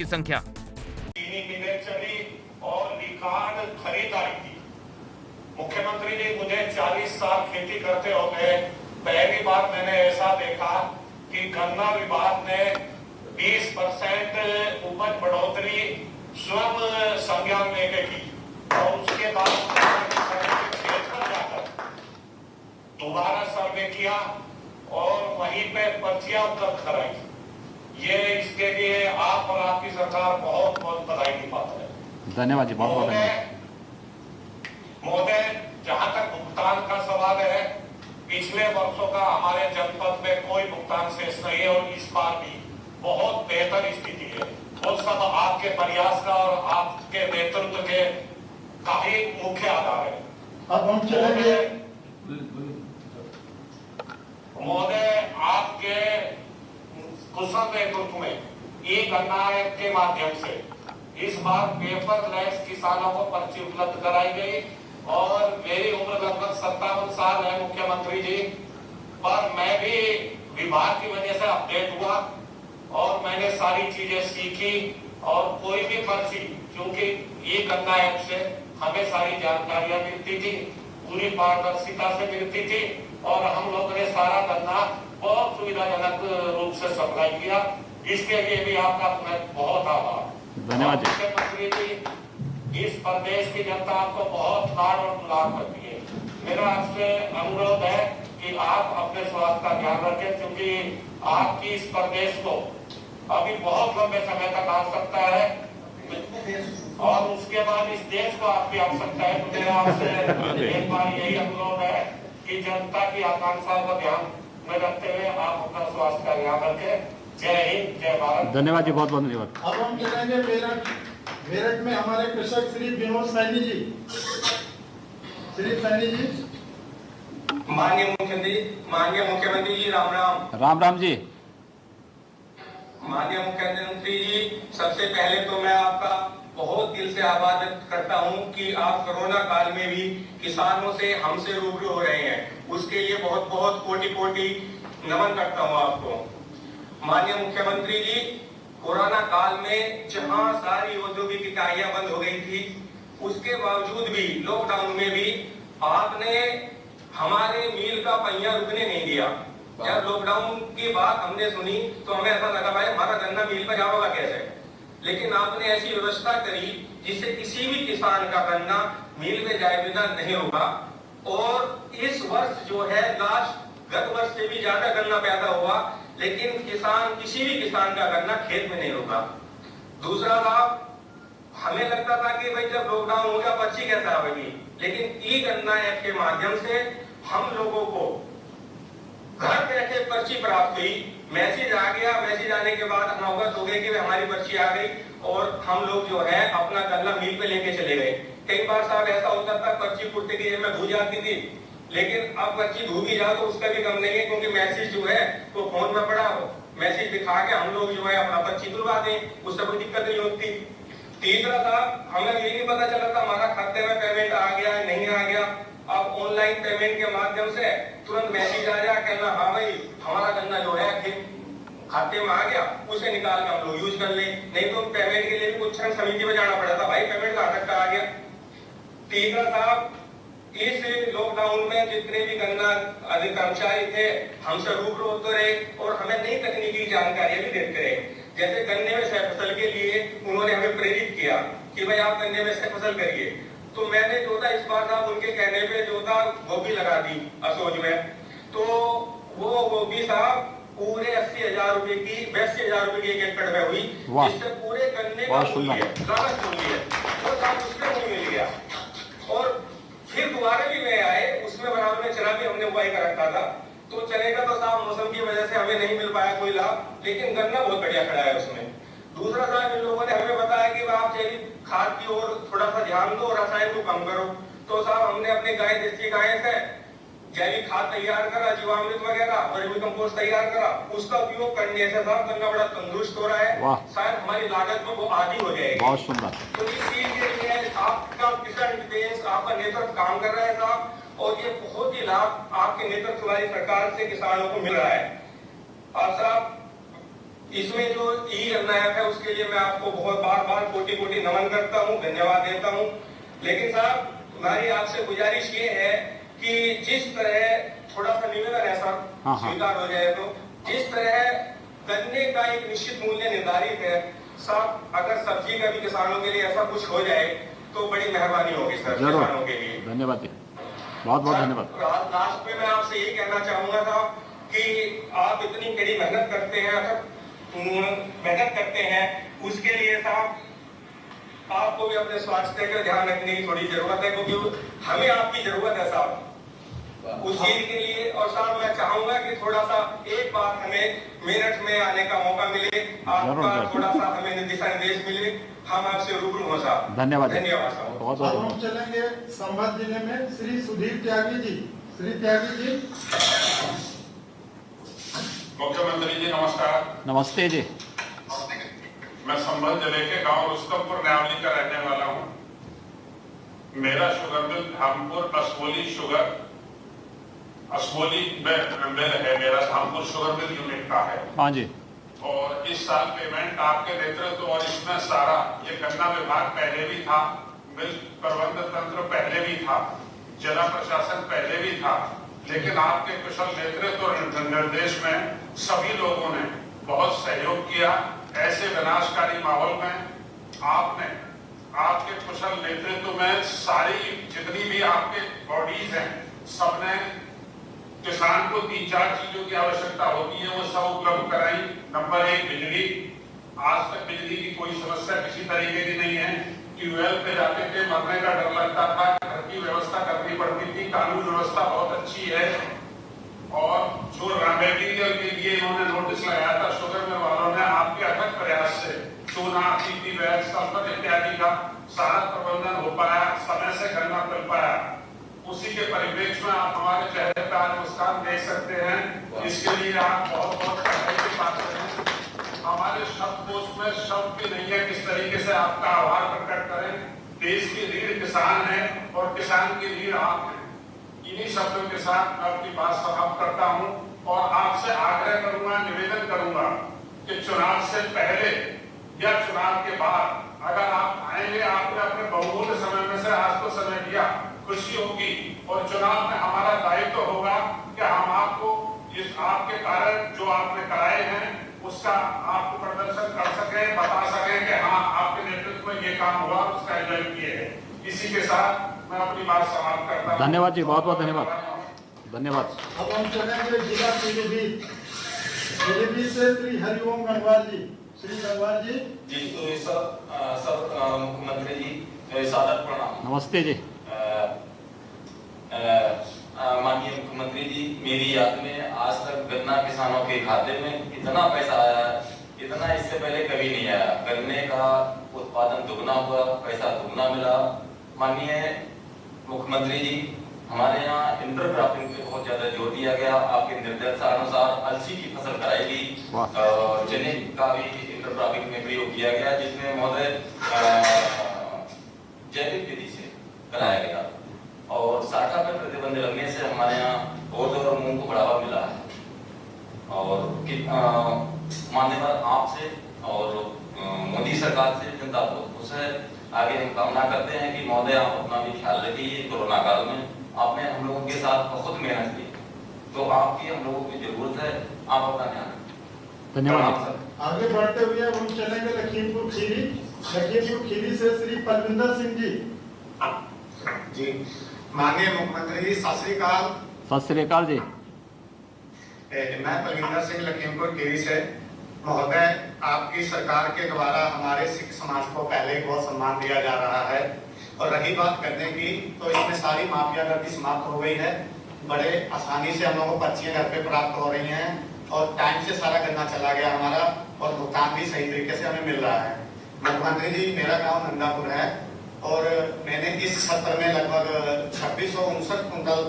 की संख्या। चीनी मिलें चली और रिकॉर्ड खरीदारी की। मुख्यमंत्री जी, मुझे 40 साल खेती करते हो गए, पहली बार मैंने ऐसा देखा कि गन्ना विभाग ने 20% उपज बढ़ोतरी स्वयं संज्ञान लेके की और उसके बाद खेत पर जाकर दोबारा सर्वे किया और वहीं पे पर्चियां उपलब्ध कराई। ये इसके लिए आप और आपकी सरकार बहुत बहुत बधाई की पात्र है। धन्यवाद जी, बहुत बहुत धन्यवाद। महोदय, जहां तक भुगतान का सवाल है, पिछले वर्षों का हमारे जनपद में कोई भुगतान शेष नहीं है और इस बार भी बहुत बेहतर स्थिति है। वो सब आपके प्रयास का और आपके नेतृत्व के काफी मुख्य आधार है। अब हम चलेंगे। महोदय, आपके कुशल नेतृत्व में ई गन्ना ऐप के माध्यम से इस बार पेपरलेस किसानों को पर्ची उपलब्ध कराई गई और मेरी उम्र लगभग 57 साल है मुख्यमंत्री जी, पर मैं भी विभाग की वजह से अपडेट हुआ और मैंने सारी चीजें सीखी और कोई भी पर्ची, क्योंकि ई गन्ना ऐप से हमें सारी जानकारियां मिलती थी, पूरी पारदर्शिता से मिलती थी और हम लोगों ने सारा गन्ना बहुत सुविधाजनक रूप से सप्लाई किया। इसके लिए भी आपका बहुत आभार। धन्यवाद जी। मुख्यमंत्री जी, इस प्रदेश की जनता आपको बहुत लाड और दुलार करती है। मेरा आपसे अनुरोध है कि आप अपने स्वास्थ्य का ध्यान रखें, क्योंकि आपकी इस प्रदेश को अभी बहुत लंबे समय तक आवश्यकता है और उसके बाद इस देश को आपकी आवश्यकता है। तो मेरा आपसे एक बार यही अनुरोध है कि जनता की आकांक्षाओं को ध्यान में रखते हुए आप अपना स्वास्थ्य का ध्यान रखें। जय हिंद, जय भारत। धन्यवाद जी, बहुत बहुत धन्यवाद। अब हम चलेंगे मेरठ में हमारे कृषक श्री विनोद सैनी जी। श्री सैनी जी। माननीय मुख्यमंत्री जी, राम राम। राम राम जी। माननीय मुख्यमंत्री जी, सबसे पहले तो मैं आपका बहुत दिल से आभार व्यक्त करता हूं कि आप कोरोना काल में भी किसानों से हमसे रूबरू हो रहे हैं। उसके लिए बहुत बहुत कोटि कोटि नमन करता हूं आपको। माननीय मुख्यमंत्री जी, कोरोना काल में जहां सारी औद्योगिक इकाइयां बंद हो गई थी, उसके बावजूद भी लॉकडाउन में भी आपने हमारे मील का पहिया रुकने नहीं दिया। जब लॉकडाउन की बात हमने सुनी तो हमें ऐसा लगा भाई हमारा गन्ना मील पर जाएगा कैसे, लेकिन आपने ऐसी व्यवस्था करी जिससे किसी भी किसान का गन्ना मील में जाए बिना नहीं होगा और इस वर्ष जो है गत वर्ष से भी ज्यादा गन्ना पैदा हुआ, लेकिन किसी भी किसान का गन्ना खेत में नहीं रुका। दूसरा लाभ, हमें लगता था कि भाई जब लॉकडाउन हो गया पर्ची कैसे आएगी, लेकिन ई गन्ना ऐप के माध्यम से हम लोगों को घर बैठे पर्ची प्राप्त हुई। मैसेज आ गया, मैसेज आने के बाद हम अवगत हो गए कि हमारी पर्ची आ गई और हम लोग जो है अपना गन्ना मील पे लेके चले गए। कई बार साहब ऐसा होता था पर्ची कुर्ते की जेब में धो जाती थी, लेकिन अब पर्ची धो भी जाओ तो उसका भी कम नहीं है, क्योंकि मैसेज जो है वो फोन में पड़ा हो, मैसेज दिखा के हम लोग जो है अपना पर्ची तुलवा दें, उससे कोई दिक्कत नहीं होती। तीसरा साहब, हमें ये नहीं पता चला था हमारा खाते में पेमेंट आ गया है नहीं आ गया। अब ऑनलाइन पेमेंट के माध्यम से तुरंत मैसेज आ जाए, कहना हाँ भाई हमारा गन्ना जो है खाते में आ गया, उसे निकाल के हम लोग यूज कर ले। नहीं तो पेमेंट के लिए भी कुछ समिति में जाना पड़ा था, भाई पेमेंट कहाँ तक का आ गया। तीसरा साहब, इस लॉकडाउन में जितने भी गन्ना अधिक कर्मचारी थे हमसे रूबरू होते रहे और हमें नई तकनीकी जानकारियां भी देते रहे। जैसे गन्ने में सह फसल के लिए उन्होंने हमें प्रेरित किया कि भाई आप गन्ने में सह फसल करिए, तो मैंने जो था इस बार साहब उनके कहने पे जो था गोभी लगा दी असोज में, तो वो गोभी साहब पूरे 80,000 रुपए की 82,000 रुपए की एक एकड़ में हुई, जिससे पूरे गन्ने का लागत मूल्य है वो साहब उसमें नहीं मिल गया। और फिर दोबारा भी मैं आए, उसमें बराबर में चना भी हमने उगाई कर रखा था, तो चने का तो साहब मौसम की वजह से हमें नहीं मिल पाया कोई लाभ, लेकिन गन्ना बहुत बढ़िया खड़ा है उसमें। दूसरा साहब, इन लोगों ने हमें बताया कि आप जैविक खाद की ओर थोड़ा सा ध्यान दो, रसायन को कम करो। तो साहब हमने अपने गाय देसी गाय से जैविक खाद तैयार करा, जीवामृत वगैरह, वर्मी कंपोस्ट तैयार करा, उसका उपयोग करने से साहब गन्ना बड़ा तंदुरुस्त हो रहा है, शायद हमारी लागत में वो आधी हो जाएगी। बहुत सुंदर। तो इस चीज के लिए आपका किसान डिफेंस, आपका नेतृत्व काम कर रहा है साहब, और ये बहुत ही लाभ आपके नेतृत्व वाली सरकार से किसानों को मिल रहा है। और साहब इसमें जो ई गणनायक है उसके लिए मैं आपको बहुत बार बार कोटि कोटि नमन करता हूँ, धन्यवाद देता हूँ। लेकिन साहब हमारी आपसे गुजारिश ये है कि जिस तरह थोड़ा सा निवेदन है साहब, स्वीकार हो जाए तो, जिस तरह गन्ने का एक निश्चित मूल्य निर्धारित है साहब, अगर सब्जी का भी किसानों के लिए ऐसा कुछ हो जाए तो बड़ी मेहरबानी होगी सर किसानों के लिए। धन्यवाद जी, बहुत बहुत धन्यवाद। लास्ट में मैं आपसे यही कहना चाहूंगा साहब कि आप इतनी कड़ी मेहनत करते हैं, उसके लिए साहब आपको भी अपने स्वास्थ्य का ध्यान रखने की थोड़ी जरूरत है, क्योंकि हमें आपकी जरूरत है साहब उस चीज के लिए। और साहब मैं चाहूंगा कि थोड़ा सा एक बार हमें मेरठ में आने का मौका मिले, आपका थोड़ा सा हमें दिशा निर्देश मिले, हम आपसे रूबरू हो साहब। धन्यवाद साहब। बहुत अब बहुत हम चलेंगे संभल जिले में श्री सुधीर त्यागी जी। श्री त्यागी जी। मुख्यमंत्री जी नमस्कार। नमस्ते जी। मैं संभल जिले के गांव रुस्तमपुर न्यावली का रहने वाला हूं। मेरा शुगर मिल धामपुर असबोली शुगर असबोली मिल है, मेरा धामपुर शुगर मिल यूनिट का है। हाँ जी। और इस साल पेमेंट आपके नेतृत्व और इसमें सारा ये गन्ना विभाग पहले भी था, मिल प्रबंध तंत्र पहले भी था, जिला प्रशासन पहले भी था, लेकिन आपके कुशल नेतृत्व और निर्देश में सभी लोगों ने बहुत सहयोग किया। ऐसे विनाशकारी माहौल में आपने आपके कुशल नेतृत्व में सारी जितनी भी आपके बॉडीज हैं सबने किसान को 3-4 चीजों की आवश्यकता होती है वो सब उपलब्ध कराई। नंबर 1 बिजली। आज तक बिजली की कोई समस्या किसी तरीके की नहीं है। ट्यूबवेल पे जाते थे, मरने का डर लगता था, घर की व्यवस्था करनी पड़ती थी। कानून व्यवस्था बहुत अच्छी है। और जो रॉ मटेरियल के लिए इन्होंने नोटिस लगाया था शुगर मिल वालों ने, आपके अथक प्रयास से चूना, पीपी बैग, सल्फर इत्यादि का सारा प्रबंधन हो पाया, समय से गन्ना मिल पाया। उसी के परिप्रेक्ष्य में आप हमारे चेहरे पर आज मुस्कान देख सकते हैं, इसके लिए आप बहुत बहुत बधाई की पात्र हैं। हमारे शब्दकोश में शब्द भी नहीं है किस तरीके से आपका आभार प्रकट करें। देश की रीढ़ किसान है और किसान की रीढ़ आप हैं। इन्हीं शब्दों के साथ मैं अपनी बात समाप्त करता हूं और आपसे आग्रह करूंगा, निवेदन करूंगा कि चुनाव से पहले या चुनाव के बाद अगर आप आएंगे, आपने अपने बहुमूल्य समय में से आज तो समय दिया, खुशी होगी और चुनाव में हमारा दायित्व होगा कि हम आपको इस आपके कारण जो आपने कराए हैं उसका आपको प्रदर्शन कर सकें, बता सकें कि हाँ आपके नेतृत्व में ये काम हुआ, उसका एंजॉय किए है। इसी के साथ मैं अपनी बात समाप्त करता हूं। धन्यवाद जी, बहुत बहुत धन्यवाद। धन्यवाद। अब हम चलेंगे जिला पीलीभीत। पीलीभीत से श्री हरिओम गंगवार जी। श्री गंगवार जी। जी तो सब मुख्यमंत्री जी सादर प्रणाम। नमस्ते जी। माननीय मुख्यमंत्री जी, मेरी याद में आज तक गन्ना किसानों के खाते में इतना पैसा आया, इतना इससे पहले कभी नहीं आया। गन्ने का उत्पादन दुगना हुआ, पैसा दुगना मिला। माननीय मुख्यमंत्री जी, हमारे यहाँ इंटरक्रॉपिंग पे बहुत ज्यादा जोर दिया गया। आपके निर्देशानुसार अलसी की फसल कराई गई और चने का भी इंटरक्रॉपिंग में प्रयोग किया गया, जिसमें महोदय जैविक विधि से कराया गया और साठा पर प्रतिबंध लगने से हमारे यहाँ और मूंग को बढ़ावा मिला है। और मान्यवर आपसे और मोदी सरकार से जनता बहुत खुश है। आगे हम कामना करते हैं कि महोदय आप अपना भी ख्याल रखिए। कोरोना काल में आपने हम लोगों के साथ बहुत मेहनत की, तो आपकी हम लोगों की जरूरत है, आप अपना ध्यान रखें। धन्यवाद। आगे बढ़ते हुए अब हम चलेंगे लखीमपुर खीरी। लखीमपुर खीरी से श्री परविंदर सिंह जी। जी माननीय मुख्यमंत्री जी, सत श्री अकाल। सत श्री अकाल जी। मैं परविंदर सिंह लखीमपुर खीरी से। महोदय, आपकी सरकार के द्वारा हमारे सिख समाज को पहले ही बहुत सम्मान दिया जा रहा है और रही बात करने की, तो इसमें सारी माफियागर्दी समाप्त हो गई है। बड़े आसानी से हम लोगों को पर्चियां घर पे प्राप्त हो रही हैं और टाइम से सारा गन्ना चला गया हमारा और भुगतान भी सही तरीके से हमें मिल रहा है। मुख्यमंत्री जी, मेरा गाँव नंदापुर है और मैंने इस सत्र में लगभग 2659 कुंटल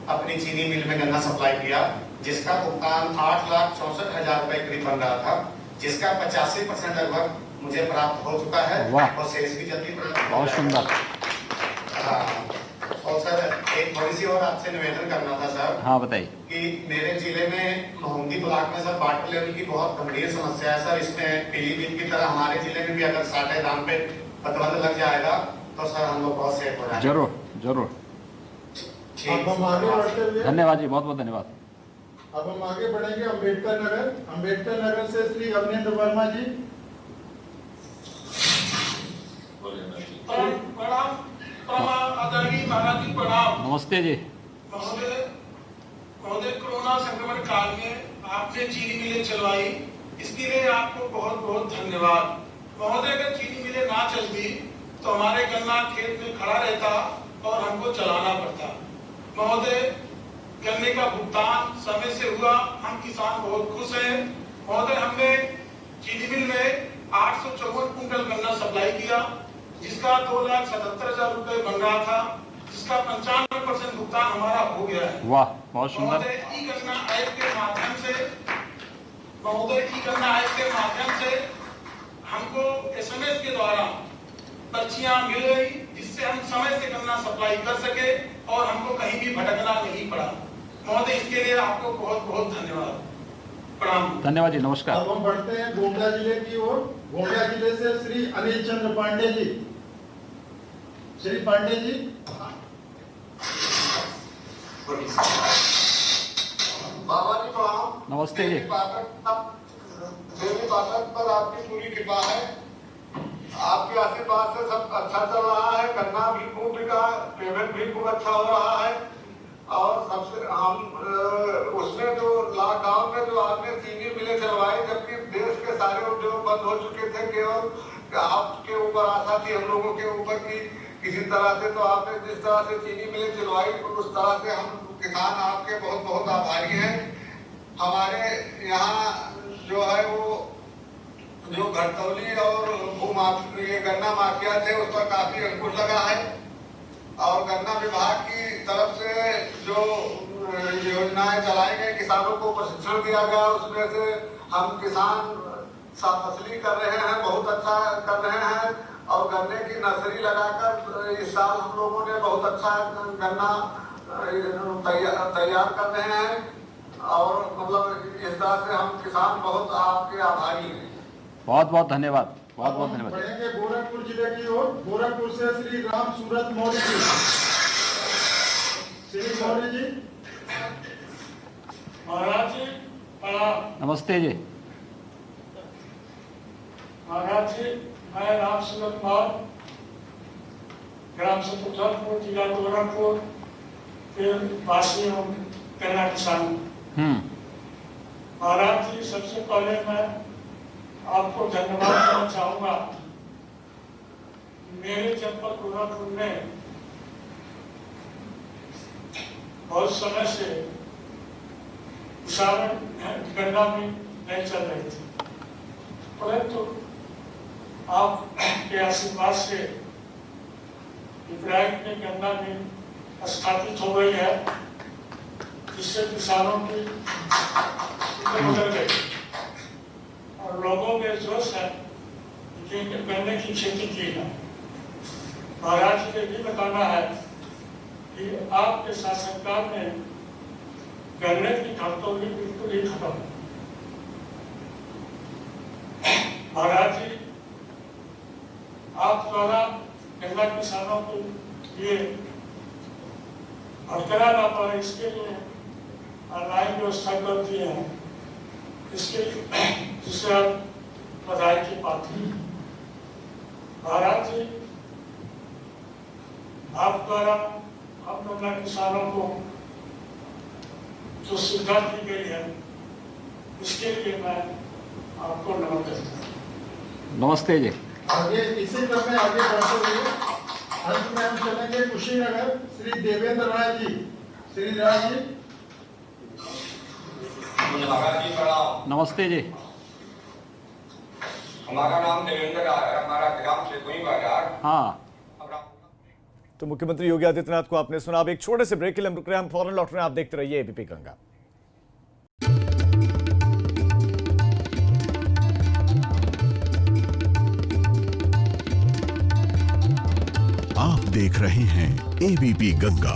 अपनी चीनी मिल में गन्ना सप्लाई किया, जिसका भुगतान 8,64,000 रुपए करीब बन रहा था, जिसका 85% लगभग मुझे प्राप्त हो चुका है और शेष भी जल्दी प्राप्त। बहुत सुंदर। हाँ, और सर एक थोड़ी सी और आपसे निवेदन करना था सर। हाँ बताइए। कि मेरे जिले में मोहम्मदी ब्लॉक में सर वाटर लेवल की बहुत गंभीर समस्या है सर। इसमें पीलीभीत की तरह हमारे जिले में भी अगर साठे दाम पे प्रतिबंध लग जाएगा तो सर हम लोग बहुत सेफ हो जाएंगे। जरूर जरूर। अब हम आगे बढ़ते हुए धन्यवाद जी, बहुत बहुत धन्यवाद। अब हम आगे बढ़ेंगे अम्बेडकर नगर से श्री अवनिंद्र वर्मा जी। प्रणाम प्रणाम आदरणीय महाराज जी, प्रणाम। नमस्ते जी। महोदय कोरोना संक्रमण काल में आपने चीनी मिलें चलवाई, इसके लिए आपको बहुत बहुत धन्यवाद। महोदय अगर चीनी मिलें ना चलती तो हमारे गन्ना खेत में खड़ा रहता और हमको चलाना पड़ता। महोदय गन्ने का भुगतान समय से हुआ, हम किसान बहुत खुश हैं। महोदय हमने चीनी मिल में 854 कुंटल गन्ना सप्लाई किया, जिसका 2,77,000 रुपए बन रहा था, जिसका 95% भुगतान हमारा हो गया है। वाह, बहुत सुंदर। महोदय ई गन्ना ऐप के माध्यम से हमको SMS के द्वारा पर्चियां मिल गई, जिससे हम समय से गन्ना सप्लाई कर सके और हमको कहीं भी भटकना नहीं पड़ा। महोदय इसके लिए आपको बहुत बहुत धन्यवाद, प्रणाम। धन्यवाद जी, नमस्कार। अब हम बढ़ते हैं गोंडा जिले की ओर। गोंडा जिले से श्री अनिल चंद्र पांडे जी। श्री पांडे जी। बाबा जी प्रणाम। नमस्ते जी। देवी पाठक पर आपकी पूरी कृपा है, आपके आशीर्वाद से सब अच्छा चल रहा है। गन्ना भी खूब बिका, पेमेंट भी खूब अच्छा हो रहा है। और सबसे हम उसमें जो लॉकडाउन में जो आपने चीनी मिलें चलवाई, जबकि देश के सारे उद्योग बंद हो चुके थे, केवल आपके ऊपर आशा थी हम लोगों के ऊपर की किसी तरह से, तो आपने जिस तरह से चीनी मिलें चलवाई उस तरह से हम किसान आपके बहुत बहुत आभारी हैं। हमारे यहाँ जो है वो जो घटतौली और ये गन्ना माफिया थे उस पर काफी अंकुश लगा है, और गन्ना विभाग की तरफ से जो योजनाएं चलाई गई, किसानों को प्रशिक्षण दिया गया, उसमें से हम किसान फसली कर रहे हैं, बहुत अच्छा कर रहे हैं। और गन्ने की नर्सरी लगाकर इस साल हम लोगों ने बहुत अच्छा गन्ना तैयार कर रहे हैं, और मतलब इस तरह से हम किसान बहुत आपके आभारी हैं। बहुत बहुत धन्यवाद, बहुत बहुत धन्यवाद। बढ़ेंगे गोरखपुर जिले की ओर। गोरखपुर से श्री राम सूरत मौर्य जी। श्री मौर्य जी। महाराज जी प्रणाम। नमस्ते जी। महाराज जी, मैं राम सूरत मौर्य, ग्राम सतुल्लापुर, जिला गोरखपुर के वासी हूँ, गन्ना किसान। महाराज जी, सबसे पहले मैं आपको धन्यवाद देना चाहूंगा। मेरे जनपद गोरखपुर में बहुत समय से किसान गन्ना में नहीं चल रही थी, परंतु आपके आशीर्वाद से इब्राहिम में गन्ना में स्थापित हो गई है, जिससे किसानों की बदल गई और लोगों में जोश है कि गन्ने की खेती की है। महाराज जी, ये भी बताना है कि आपके शासनकाल में गन्ने की घटतौली बिल्कुल ही खत्म। महाराज जी, आप द्वारा गन्ना किसानों के लिए भटकना ना पड़े, इसके लिए ऑनलाइन व्यवस्था कर दिए हैं, इसके जिससे आप बधाई की पात्र हैं। महाराज जी, आप द्वारा हम गन्ना किसानों को जो सुविधा दी गई है, इसके लिए मैं आपको नमन करता हूँ। नमस्ते जी। आगे इसी क्रम में आगे बढ़ते हुए अंत में हम चलेंगे कुशीनगर। श्री देवेंद्र राय जी। श्री राय जी। महाराज जी प्रणाम। नमस्ते जी। हमारा नाम देवेंद्र राय है, हमारा ग्राम से कोई बाजार। हाँ। तो मुख्यमंत्री योगी आदित्यनाथ को आपने सुना। अब एक छोटे से ब्रेक के लिए हम रुक रहे हैं, हम फौरन लौट रहे हैं। आप देखते रहिए एबीपी गंगा। आप देख रहे हैं एबीपी गंगा।